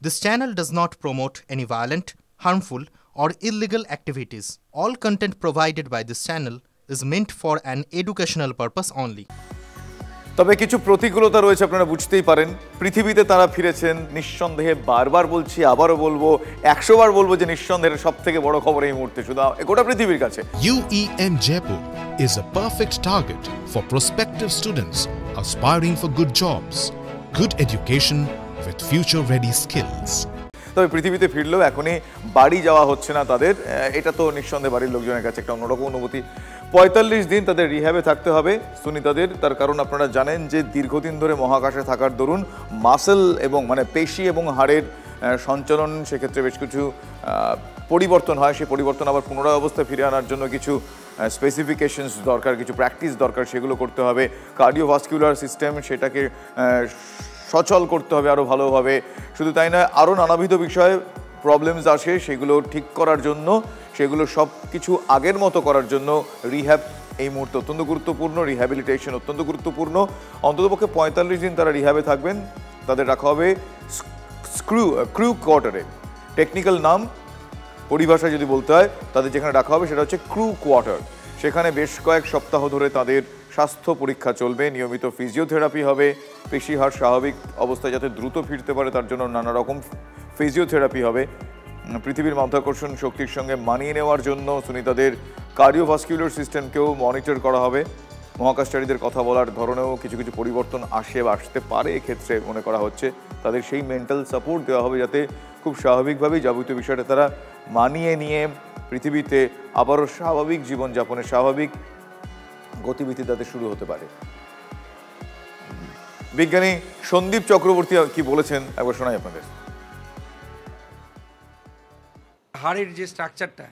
This channel does not promote any violent, harmful, or illegal activities. All content provided by this channel is meant for an educational purpose only. তবে কিছু প্রতিকূলতা রয়েছে, আপনারা বুঝতেই পারেন। পৃথিবীতে তারা ফিরেছেন নিঃসন্দেহে, বারবার বলছি, আবারও বলবো, 100 বার বলবো যে নিঃসন্দেহে সবথেকে বড় খবর এই মুহূর্তে শুধু গোটা পৃথিবীর কাছে। UEM Jaipur is a perfect target for prospective students aspiring for good jobs, good education with future-ready skills. তবে পৃথিবীতে ফিরলেও এখনই বাড়ি যাওয়া হচ্ছে না তাদের, এটা তো নিঃসন্দেহে বাড়ির লোকজনের কাছে একটা অন্যরকম অনুভূতি। 45 দিন তাদের রিহ্যাবে থাকতে হবে সুনিতাদের। তার কারণ আপনারা জানেন যে দীর্ঘদিন ধরে মহাকাশে থাকার দরুন মাসেল এবং পেশি এবং হাড়ের সঞ্চালন সেক্ষেত্রে বেশ কিছু পরিবর্তন হয়। সেই পরিবর্তন আবার পুনরায় অবস্থায় ফিরে আনার জন্য কিছু স্পেসিফিকেশনস দরকার, কিছু প্র্যাকটিস দরকার, সেগুলো করতে হবে। কার্ডিওভাস্কুলার সিস্টেম সেটাকে সচল করতে হবে আরও ভালোভাবে। শুধু তাই নয়, আরও নানাবিধ বিষয়ে প্রবলেমস আসে, সেগুলো ঠিক করার জন্য, সেগুলো সব কিছু আগের মতো করার জন্য রিহ্যাব এই মুহূর্তে অত্যন্ত গুরুত্বপূর্ণ, রিহ্যাবিলিটেশন অত্যন্ত গুরুত্বপূর্ণ। অন্ততপক্ষে 45 দিন তারা রিহ্যাবে থাকবেন। তাদের রাখা হবে ক্রু কোয়ার্টারে। টেকনিক্যাল নাম, পরিভাষায় যদি বলতে হয়, তাদের যেখানে রাখা হবে সেটা হচ্ছে ক্রু কোয়ার্টার। সেখানে বেশ কয়েক সপ্তাহ ধরে তাদের স্বাস্থ্য পরীক্ষা চলবে, নিয়মিত ফিজিওথেরাপি হবে। পেশি হাড় স্বাভাবিক অবস্থায় যাতে দ্রুত ফিরতে পারে তার জন্য নানা রকম ফিজিওথেরাপি হবে। পৃথিবীর মাধ্যাকর্ষণ শক্তির সঙ্গে মানিয়ে নেওয়ার জন্য সুনিতাদের কার্ডিওভাস্কুলার সিস্টেমকেও মনিটর করা হবে। মহাকাশচারীদের কথা বলার ধরনেও কিছু কিছু পরিবর্তন আসে বা আসতে পারে, এক্ষেত্রে মনে করা হচ্ছে তাদের সেই মেন্টাল সাপোর্ট দেওয়া হবে যাতে খুব স্বাভাবিকভাবেই যাবতীয় বিষয়টা তারা মানিয়ে নিয়ে পৃথিবীতে আবারও স্বাভাবিক জীবনযাপনের স্বাভাবিক গতিবিধি তাদের শুরু হতে পারে। বিজ্ঞানী সন্দীপ চক্রবর্তী কি বলেছেন একবার শোনাই আপনাদের। হাড়ের যে স্ট্রাকচারটা,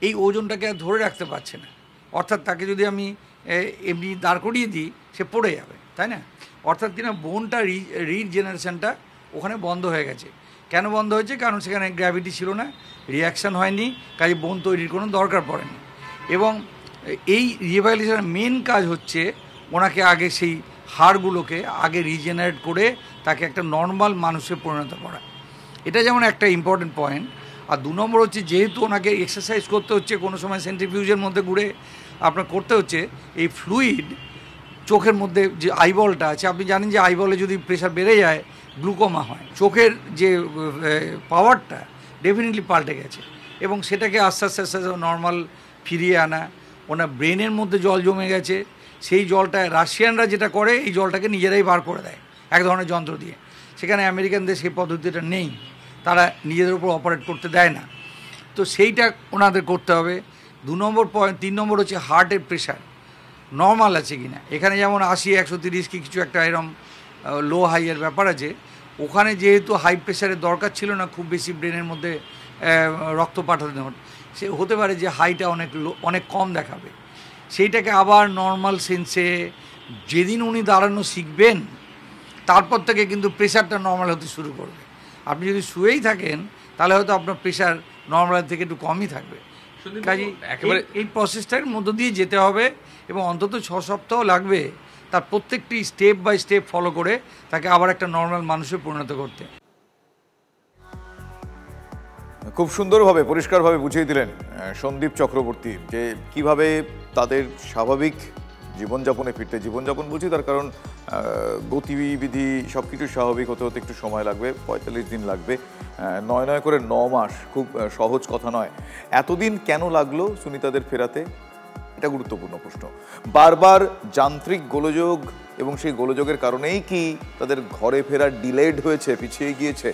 এই ওজনটাকে আর ধরে রাখতে পারছে না। অর্থাৎ তাকে যদি আমি এমনি দাঁড় করিয়ে দিই, সে পড়ে যাবে, তাই না? অর্থাৎ কিনা বোনটা রিজেনারেশনটা ওখানে বন্ধ হয়ে গেছে। কেন বন্ধ হয়েছে? কারণ সেখানে গ্র্যাভিটি ছিল না, রিয়াকশান হয়নি, কাজে বোন তৈরির কোনো দরকার পড়েনি। এবং এই রিহ্যাবিলিটেশনের মেন কাজ হচ্ছে ওনাকে আগে সেই হাড়গুলোকে আগে রিজেনারেট করে তাকে একটা নর্মাল মানুষে পরিণত করা। এটা যেমন একটা ইম্পর্টেন্ট পয়েন্ট। আর 2 নম্বর হচ্ছে, যেহেতু ওনাকে এক্সারসাইজ করতে হচ্ছে, কোনো সময় সেন্ট্রিফিউজের মধ্যে ঘুরে আপনার করতে হচ্ছে, এই ফ্লুইড চোখের মধ্যে যে আইবলটা আছে, আপনি জানেন যে আইবলে যদি প্রেশার বেড়ে যায় গ্লুকোমা হয়। চোখের যে পাওয়ারটা ডেফিনেটলি পাল্টে গেছে এবং সেটাকে আস্তে আস্তে আস্তে নর্মাল ফিরিয়ে আনা। ওনার ব্রেনের মধ্যে জল জমে গেছে, সেই জলটা রাশিয়ানরা যেটা করে, এই জলটাকে নিজেরাই বার করে দেয় এক ধরনের যন্ত্র দিয়ে। সেখানে আমেরিকানদের সেই পদ্ধতিটা নেই, তারা নিজেদের উপর অপারেট করতে দেয় না। তো সেইটা ওনাদের করতে হবে। 2 নম্বর পয়েন্ট। 3 নম্বর হচ্ছে হার্টের প্রেশার নর্মাল আছে কি না। এখানে যেমন 80, 130 কি কিছু একটা এরকম লো হাইয়ের ব্যাপার আছে। ওখানে যেহেতু হাই প্রেশারের দরকার ছিল না খুব বেশি ব্রেনের মধ্যে রক্ত পাঠাতে দেওয়ার, সে হতে পারে যে হাইটা অনেক কম দেখাবে। সেইটাকে আবার নর্মাল সেন্সে যেদিন উনি দাঁড়ানো শিখবেন তারপর থেকে কিন্তু প্রেশারটা নর্মাল হতে শুরু করবে। আপনি যদি শুয়েই থাকেন তাহলে হয়তো আপনার প্রেশার নর্মাল থেকে একটু কমই থাকবে। কাজে একেবারে এই প্রসেসটার মধ্য দিয়ে যেতে হবে এবং অন্তত 6 সপ্তাহ লাগবে তার প্রত্যেকটি স্টেপ বাই স্টেপ ফলো করে তাকে আবার একটা নর্মাল মানুষে পরিণত করতে। খুব সুন্দরভাবে পরিষ্কারভাবে বুঝিয়ে দিলেন সন্দীপ চক্রবর্তী যে কিভাবে তাদের স্বাভাবিক জীবনযাপনে ফিরতে, জীবনযাপন বুঝি তার কারণ গতিবিধি সব কিছু স্বাভাবিক হতে হতে একটু সময় লাগবে, 45 দিন লাগবে। 9 করে 9 মাস খুব সহজ কথা নয়। এতদিন কেন লাগলো সুনিতাদের ফেরাতে, এটা গুরুত্বপূর্ণ প্রশ্ন। বারবার যান্ত্রিক গোলযোগ এবং সেই গোলযোগের কারণেই কি তাদের ঘরে ফেরা ডিলেড হয়েছে, পিছিয়ে গিয়েছে?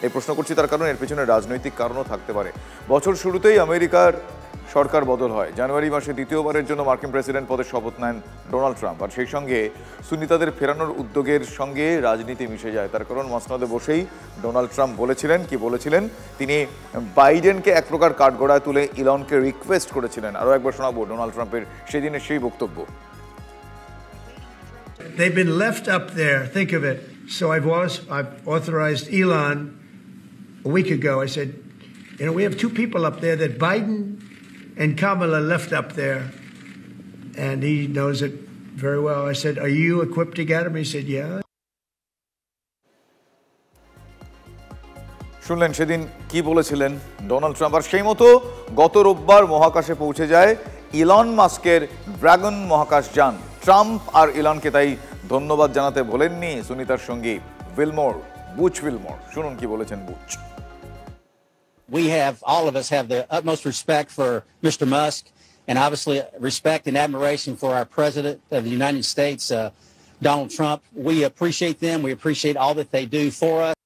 এই প্রশ্ন করছি তার কারণ এর পেছনে রাজনৈতিক কারণও থাকতে পারে। বছর শুরুতেই আমেরিকার সরকার বদল হয়। জানুয়ারি মাসে দ্বিতীয়বারের জন্য মার্কিন প্রেসিডেন্ট পদে শপথ নেন ডোনাল্ড ট্রাম্প। আর সেই সঙ্গে সুনিতাদের ফেরানোর উদ্যোগের সঙ্গে রাজনীতি মিশে যায়। তার কারণ মসনদে বসেই ডোনাল্ড ট্রাম্প বলেছিলেন, কি বলেছিলেন, তিনি বাইডেনকে এক প্রকার কাঠগড়ায় তুলে ইলনকে রিকোয়েস্ট করেছিলেন। আরও একবার শোনাবো ডোনাল্ড ট্রাম্পের সেদিনের সেই বক্তব্য। They've been left up there. Think of it. So I've authorized Elon a week ago. I said, you know, we have 2 people up there that Biden and Kamala left up there, and he knows it very well. I said, are you equipped to get him? He said, yeah. শুনলেন সেদিন কি বলেছিলেন Donald Trump. আর সেই মতো গত রোববার মহাকাশে পৌঁছে যায় ইলন মাস্কের ড্রাগন মহাকাশযান। ট্রাম্প আর ইলনকে তাই ধন্যবাদ জানাতে ভোলেননি সুনিতার সঙ্গী বুচ উইলমোর। শুনুন কি বলেছেন Butch. All of us have the utmost respect for Mr. Musk, and obviously respect and admiration for our President of the United States, Donald Trump. We appreciate them. We appreciate all that they do for us.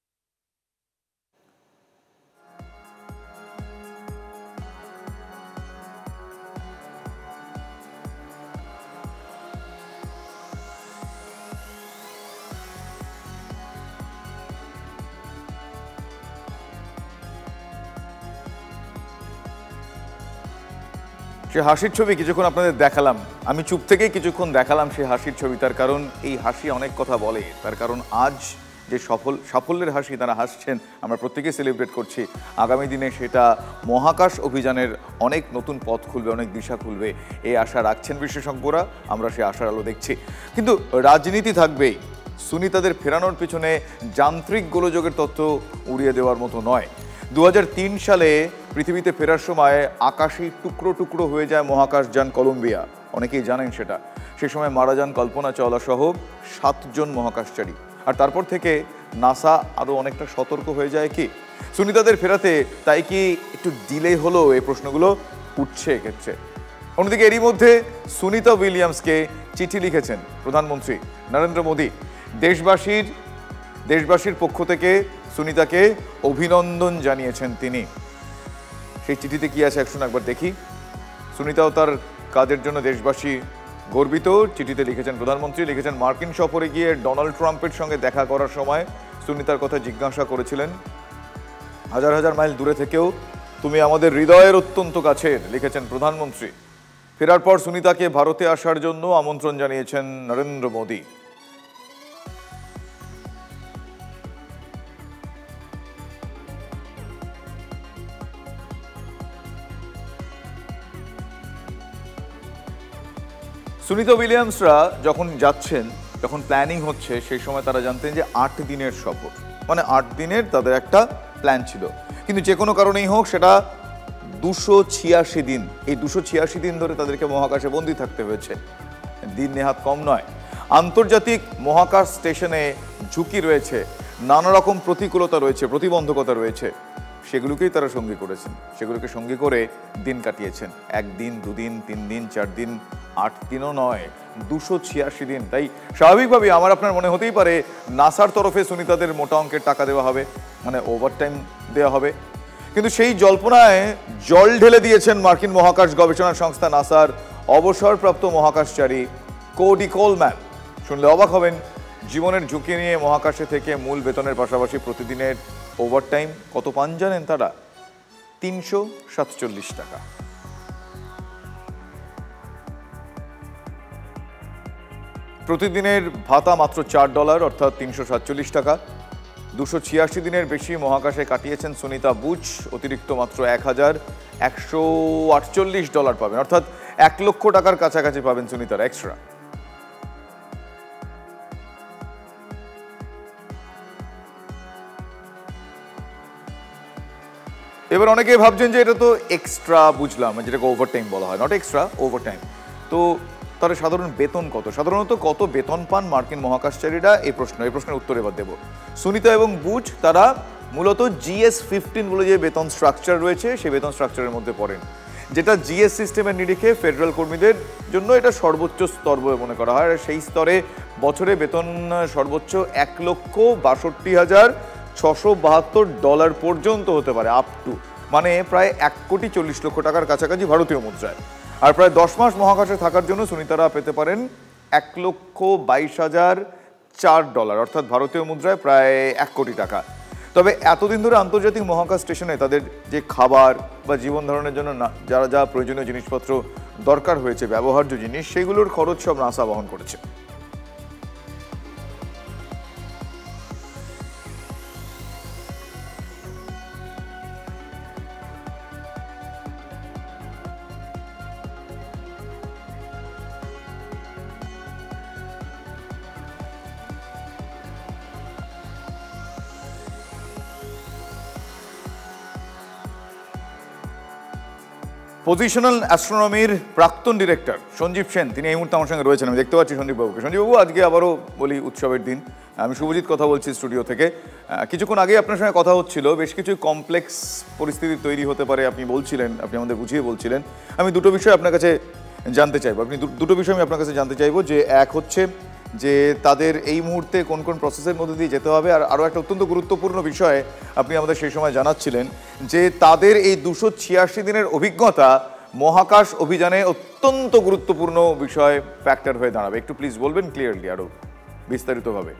সে হাসির ছবি কিছুক্ষণ আপনাদের দেখালাম, আমি চুপ থেকেই কিছুক্ষণ দেখালাম সেই হাসির ছবি। তার কারণ এই হাসি অনেক কথা বলে। তার কারণ আজ যে সাফল্যের হাসি তারা হাসছেন, আমরা প্রত্যেকেই সেলিব্রেট করছি। আগামী দিনে সেটা মহাকাশ অভিযানের অনেক নতুন পথ খুলবে, অনেক দিশা খুলবে, এই আশা রাখছেন বিশেষজ্ঞরা। আমরা সেই আশার আলো দেখছি। কিন্তু রাজনীতি থাকবেই। সুনিতাদের ফেরানোর পিছনে যান্ত্রিক গোলযোগের তথ্য উড়িয়ে দেওয়ার মতো নয়। 2003 সালে পৃথিবীতে ফেরার সময় আকাশেই টুকরো টুকরো হয়ে যায় মহাকাশযান কলম্বিয়া। অনেকেই জানেন সেটা। সে সময় মারা যান কল্পনা চাওলা সহ 7 জন মহাকাশচারী। আর তারপর থেকে নাসা আরও অনেকটা সতর্ক হয়ে যায় কি সুনিতাদের ফেরাতে। তাই কি একটু ডিলে হলো, এই প্রশ্নগুলো উঠছে এক্ষেত্রে। অন্যদিকে এরই মধ্যে সুনিতা উইলিয়ামসকে চিঠি লিখেছেন প্রধানমন্ত্রী নরেন্দ্র মোদী। দেশবাসীর পক্ষ থেকে সুনিতাকে অভিনন্দন জানিয়েছেন তিনি। সেই চিঠিতে কি আছে একশো একবার দেখি। সুনিতাও তার কাজের জন্য দেশবাসী গর্বিত। চিঠিতে লিখেছেন প্রধানমন্ত্রী, লিখেছেন মার্কিন সফরে গিয়ে ডোনাল্ড ট্রাম্পের সঙ্গে দেখা করার সময় সুনিতার কথা জিজ্ঞাসা করেছিলেন। হাজার হাজার মাইল দূরে থেকেও তুমি আমাদের হৃদয়ের অত্যন্ত কাছের, লিখেছেন প্রধানমন্ত্রী। ফেরার পর সুনিতাকে ভারতে আসার জন্য আমন্ত্রণ জানিয়েছেন নরেন্দ্র মোদী। সুনিতা উইলিয়ামসরা যখন যাচ্ছেন, যখন প্ল্যানিং হচ্ছে, সেই সময় তারা জানতেন যে 8 দিনের সফর, মানে 8 দিনের তাদের একটা প্ল্যান ছিল। কিন্তু যে কোনো কারণেই হোক সেটা 286 দিন, এই 286 দিন ধরে তাদেরকে মহাকাশে বন্দী থাকতে হয়েছে। দিন নেহাত কম নয়। আন্তর্জাতিক মহাকাশ স্টেশনে ঝুঁকি রয়েছে, নানা রকম প্রতিকূলতা রয়েছে, প্রতিবন্ধকতা রয়েছে। সেগুলোকেই তারা সঙ্গী করেছেন, সেগুলোকে সঙ্গী করে দিন কাটিয়েছেন। 1 দিন, 2 দিন, 3 দিন, 4 দিন, 8 দিনও নয়, 286 দিন। তাই স্বাভাবিকভাবেই আমার আপনার মনে হতেই পারে নাসার তরফে সুনিতাদের মোটা অঙ্কের টাকা দেওয়া হবে, মানে ওভারটাইম দেওয়া হবে। কিন্তু সেই জল্পনায় জল ঢেলে দিয়েছেন মার্কিন মহাকাশ গবেষণা সংস্থা নাসার অবসরপ্রাপ্ত মহাকাশচারী কোডি কোলম্যান। শুনলে অবাক হবেন, জীবনের ঝুঁকি নিয়ে মহাকাশে থেকে মূল বেতনের পাশাপাশি প্রতিদিনের ওভারটাইম কত পান জানেন তারা? 347 টাকা। প্রতিদিনের ভাতা মাত্র $4, অর্থাৎ 347 টাকা। 286 দিনের বেশি মহাকাশে কাটিয়েছেন সুনিতা বুচ। অতিরিক্ত মাত্র $1,148 পাবেন, অর্থাৎ 1 লক্ষ টাকার কাছাকাছি পাবেন সুনিতার এক্সট্রা। এবার অনেকেই ভাবছেন যে এটা তো এক্সট্রা, বুঝলাম, যেটাকে ওভারটাইম বলা হয়, নট এক্সট্রা, ওভারটাইম। তো তার সাধারণ বেতন কত, সাধারণত কত বেতন পান মার্কিন মহাকাশচারীরা, এই প্রশ্নের উত্তর এবার দেব। সুনিতা এবং বুচ তারা মূলত GS-15 বলে যে বেতন স্ট্রাকচার রয়েছে, সেই বেতন স্ট্রাকচারের মধ্যে পড়েন, যেটা GS সিস্টেমের নিরিখে ফেডারেল কর্মীদের জন্য এটা সর্বোচ্চ স্তর বলে মনে করা হয়। আর সেই স্তরে বছরে বেতন সর্বোচ্চ $1,42,672 পর্যন্ত হতে পারে, আপ টু, মানে প্রায় 1,40,00,000 টাকার কাছাকাছি ভারতীয় মুদ্রায়। আর প্রায় 10 মাস মহাকাশে থাকার জন্য সুনিতারা পেতে পারেন $1,22,004, অর্থাৎ ভারতীয় মুদ্রায় প্রায় 1 কোটি টাকা। তবে এতদিন ধরে আন্তর্জাতিক মহাকাশ স্টেশনে তাদের যে খাবার বা জীবন ধারণের জন্য যা প্রয়োজনীয় জিনিসপত্র দরকার হয়েছে, ব্যবহার্য জিনিস, সেগুলোর খরচ সব নাসা বহন করেছে। পজিশনাল অ্যাস্ট্রোনমির প্রাক্তন ডিরেক্টর সঞ্জীব সেন তিনি এই মুহূর্তে আমার সঙ্গে রয়েছেন। আমি দেখতে পাচ্ছি সঞ্জীববাবুকে। সঞ্জীববাবু, আজকে আবারও বলি উৎসবের দিন। আমি শুভজিৎ কথা বলছি স্টুডিও থেকে। কিছুক্ষণ আগে আপনার সঙ্গে কথা হচ্ছিল, বেশ কিছু কমপ্লেক্স পরিস্থিতি তৈরি হতে পারে আপনি বলছিলেন, আপনি আমাদের বুঝিয়ে বলছিলেন। আমি দুটো বিষয় আপনার কাছে জানতে চাইবো, দুটো বিষয় আমি আপনার কাছে জানতে চাইবো। যে এক হচ্ছে যে তাদের এই মুহূর্তে কোন কোন প্রসেসের মধ্যে দিয়ে যেতে হবে, আর আরও একটা অত্যন্ত গুরুত্বপূর্ণ বিষয় আপনি আমাদের সেই সময় জানাচ্ছিলেন যে তাদের এই 286 দিনের অভিজ্ঞতা মহাকাশ অভিযানে অত্যন্ত গুরুত্বপূর্ণ বিষয় ফ্যাক্টর হয়ে দাঁড়াবে। একটু প্লিজ বলবেন ক্লিয়ারলি আরও বিস্তারিতভাবে।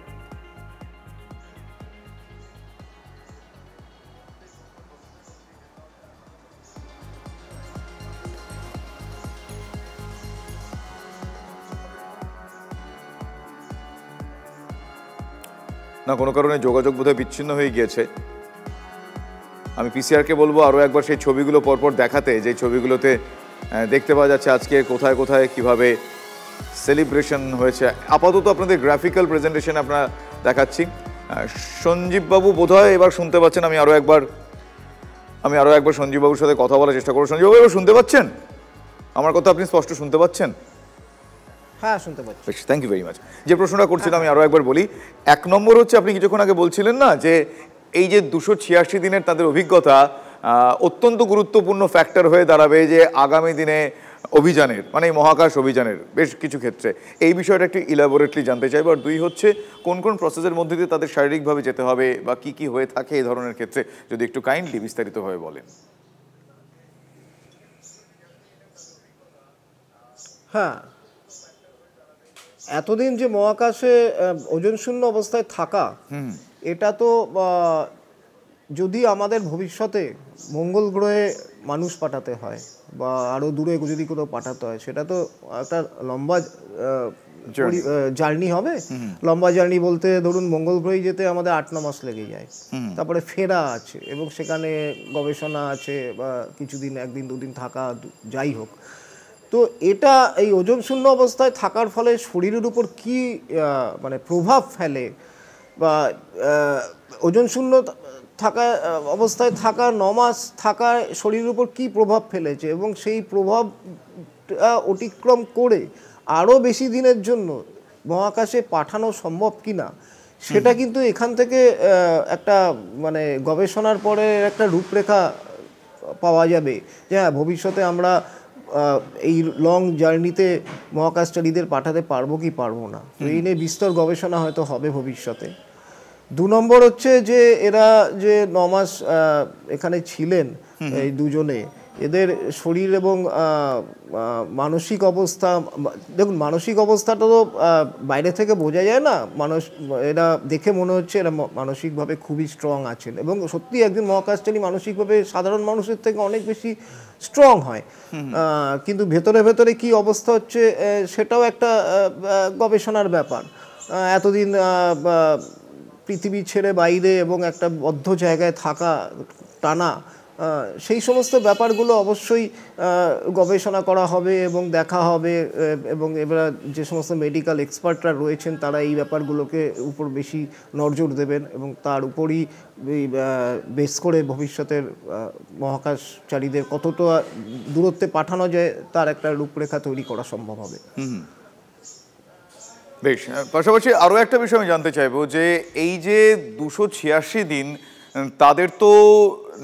না, কোনো কারণে যোগাযোগ বোধহয় বিচ্ছিন্ন হয়ে গিয়েছে। আমি পিসিআরকে বলবো আরও একবার সেই ছবিগুলো পরপর দেখাতে, যে ছবিগুলোতে দেখতে পাওয়া যাচ্ছে আজকে কোথায় কোথায় কিভাবে সেলিব্রেশন হয়েছে। আপাতত আপনাদের গ্রাফিক্যাল প্রেজেন্টেশন আপনারা দেখাচ্ছি। সঞ্জীববাবু বোধহয় এবার শুনতে পাচ্ছেন। আমি আরও একবার সঞ্জীববাবুর সাথে কথা বলার চেষ্টা করবো। সঞ্জীববাবু, এবার শুনতে পাচ্ছেন আমার কথা? আপনি স্পষ্ট শুনতে পাচ্ছেন? হ্যাঁ, শুনতে পাচ্ছি। Thank you very much. যে প্রশ্নটা করছিলাম আমি আরও একবার বলি। এক নম্বর হচ্ছে, আপনি কিছুক্ষণ আগে বলছিলেন না যে এই যে 286 দিনের তাদের অভিজ্ঞতা অত্যন্ত গুরুত্বপূর্ণ ফ্যাক্টর হয়ে দাঁড়াবে যে আগামী দিনে অভিযানের, মানে এই মহাকাশ অভিযানের বেশ কিছু ক্ষেত্রে। এই বিষয়টা একটু ইলাবোরেটলি জানতে চাইবো। আর দুই হচ্ছে, কোন কোন প্রসেসের মধ্যে দিয়ে তাদের শারীরিকভাবে যেতে হবে বা কি কি হয়ে থাকে এই ধরনের ক্ষেত্রে, যদি একটু কাইন্ডলি বিস্তারিতভাবে বলেন। হ্যাঁ, এতদিন যে মহাকাশে ওজন শূন্য অবস্থায় থাকা, এটা তো যদি আমাদের ভবিষ্যতে মঙ্গল গ্রহে মানুষ পাঠাতে হয় বা আরও দূরে যদি কোনো পাঠাতে হয়, সেটা তো একটা লম্বা জার্নি হবে। লম্বা জার্নি বলতে ধরুন মঙ্গল গ্রহে যেতে আমাদের 8-9 মাস লেগে যায়। তারপরে ফেরা আছে এবং সেখানে গবেষণা আছে বা কিছুদিন, 1-2 দিন থাকা, যাই হোক। তো এটা এই ওজন শূন্য অবস্থায় থাকার ফলে শরীরের উপর কি মানে প্রভাব ফেলে, বা ওজন শূন্য থাকা অবস্থায় থাকা 9 মাস থাকা শরীরের উপর কি প্রভাব ফেলেছে, এবং সেই প্রভাব অতিক্রম করে আরও বেশি দিনের জন্য মহাকাশে পাঠানো সম্ভব কিনা, সেটা কিন্তু এখান থেকে একটা মানে গবেষণার পরে একটা রূপরেখা পাওয়া যাবে যে হ্যাঁ, ভবিষ্যতে আমরা এই লং জার্নিতে মহাকাশচারীদের পাঠাতে পারবো কি পারবো না। তো এই নিয়ে বিস্তর গবেষণা হয়তো হবে ভবিষ্যতে। 2 নম্বর হচ্ছে যে এরা যে 9 মাস এখানে ছিলেন এই দুজনে, এদের শরীর এবং মানসিক অবস্থা, দেখুন মানসিক অবস্থাটা তো বাইরে থেকে বোঝা যায় না। এরা দেখে মনে হচ্ছে এরা মানসিকভাবে খুবই স্ট্রং আছেন, এবং সত্যি একজন মহাকাশচারী মানসিকভাবে সাধারণ মানুষের থেকে অনেক বেশি স্ট্রং হয়। কিন্তু ভেতরে ভেতরে কি অবস্থা হচ্ছে সেটাও একটা গবেষণার ব্যাপার। এতদিন পৃথিবী ছেড়ে বাইরে এবং একটা বদ্ধ জায়গায় থাকা টানা, সেই সমস্ত ব্যাপারগুলো অবশ্যই গবেষণা করা হবে এবং দেখা হবে, এবং এবার যে সমস্ত মেডিকেল এক্সপার্টরা রয়েছেন তারা এই ব্যাপারগুলোকে উপর বেশি নজর দেবেন, এবং তার উপরই বেস করে ভবিষ্যতের মহাকাশচারীদের কতটা দূরত্বে পাঠানো যায় তার একটা রূপরেখা তৈরি করা সম্ভব হবে। বেশ, পাশাপাশি আরও একটা বিষয় আমি জানতে চাইবো যে এই যে 286 দিন তাদের তো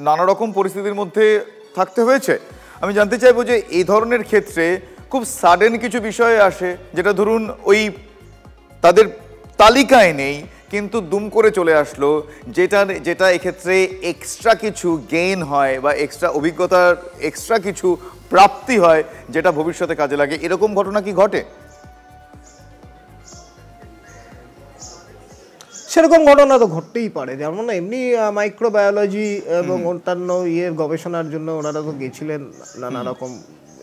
নানা রকম পরিস্থিতির মধ্যে থাকতে হয়েছে। আমি জানতে চাইবো যে এই ধরনের ক্ষেত্রে খুব সাডেন কিছু বিষয় আসে, যেটা ধরুন ওই তাদের তালিকায় নেই কিন্তু দুম করে চলে আসলো, যেটা এক্ষেত্রে এক্সট্রা কিছু গেইন হয় বা এক্সট্রা অভিজ্ঞতার এক্সট্রা কিছু প্রাপ্তি হয়, যেটা ভবিষ্যতে কাজে লাগে। এরকম ঘটনা কি ঘটে? সেরকম ঘটনা তো ঘটতেই পারে। যেমন এমনি মাইক্রোবায়োলজি এবং অন্যান্য গবেষণার জন্য ওনারা তো গেছিলেন নানা রকম।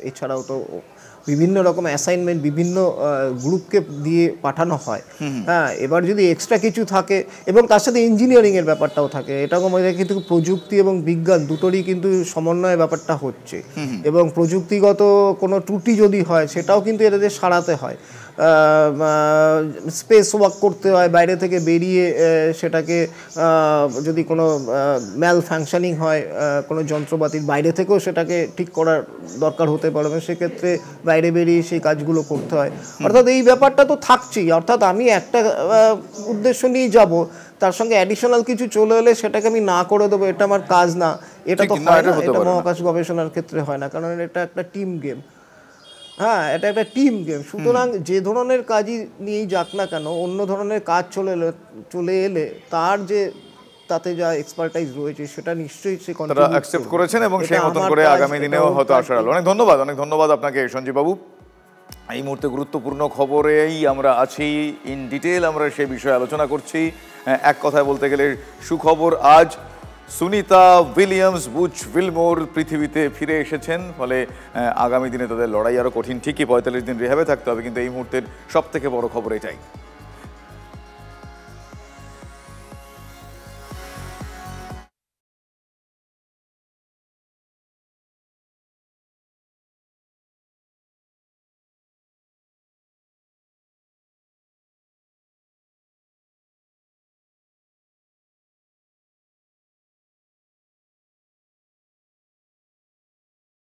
এছাড়াও তো বিভিন্ন রকম অ্যাসাইনমেন্ট বিভিন্ন গ্রুপকে দিয়ে পাঠানো হয়। হ্যাঁ, এবার যদি এক্সট্রা কিছু থাকে এবং তার সাথে ইঞ্জিনিয়ারিংয়ের ব্যাপারটাও থাকে, এরকম কিন্তু প্রযুক্তি এবং বিজ্ঞান দুটোরই কিন্তু সমন্বয়ের ব্যাপারটা হচ্ছে, এবং প্রযুক্তিগত কোনো ত্রুটি যদি হয় সেটাও কিন্তু এদের সারাতে হয়। স্পেস ওয়াক করতে হয়, বাইরে থেকে বেরিয়ে সেটাকে যদি কোনো ম্যাল ফাংশনিং হয় কোনো যন্ত্রপাতির, বাইরে থেকেও সেটাকে ঠিক করার দরকার হতে পারবে, সেক্ষেত্রে বাইরে বেরিয়ে সেই কাজগুলো করতে হয়। অর্থাৎ এই ব্যাপারটা তো থাকছেই, অর্থাৎ আমি একটা উদ্দেশ্য নিয়ে যাব, তার সঙ্গে অ্যাডিশনাল কিছু চলে এলে সেটাকে আমি না করে দেবো, এটা আমার কাজ না, এটা তো হয় না, এটা মহাকাশ গবেষণার ক্ষেত্রে হয় না, কারণ এটা একটা টিম গেম। হ্যাঁ, এটা একটা টিম গেম। সুতরাং যে ধরনের কাজই নিয়েই যাক না কেন, অন্য ধরনের কাজ চলে এলে তার যে তাতে যা এক্সপার্টাইজ রয়েছে সেটা নিশ্চয়ই সে তারা অ্যাকসেপ্ট করেছেন এবং সেই মতন করে আগামী দিনেও হয়তো আশা রাখলো। অনেক ধন্যবাদ আপনাকে সঞ্জীব বাবু। এই মুহূর্তে গুরুত্বপূর্ণ খবরেই আমরা আছি, ইন ডিটেল আমরা সেই বিষয়ে আলোচনা করছি। এক কথায় বলতে গেলে সুখবর, আজ সুনিতা উইলিয়ামস বুচ উইলমোর পৃথিবীতে ফিরে এসেছেন, ফলে আগামী দিনে তাদের লড়াই আরও কঠিন। ঠিকই 45 দিন রিহ্যাবে থাকতে হবে, কিন্তু এই মুহূর্তের সব থেকে বড় খবর এটাই।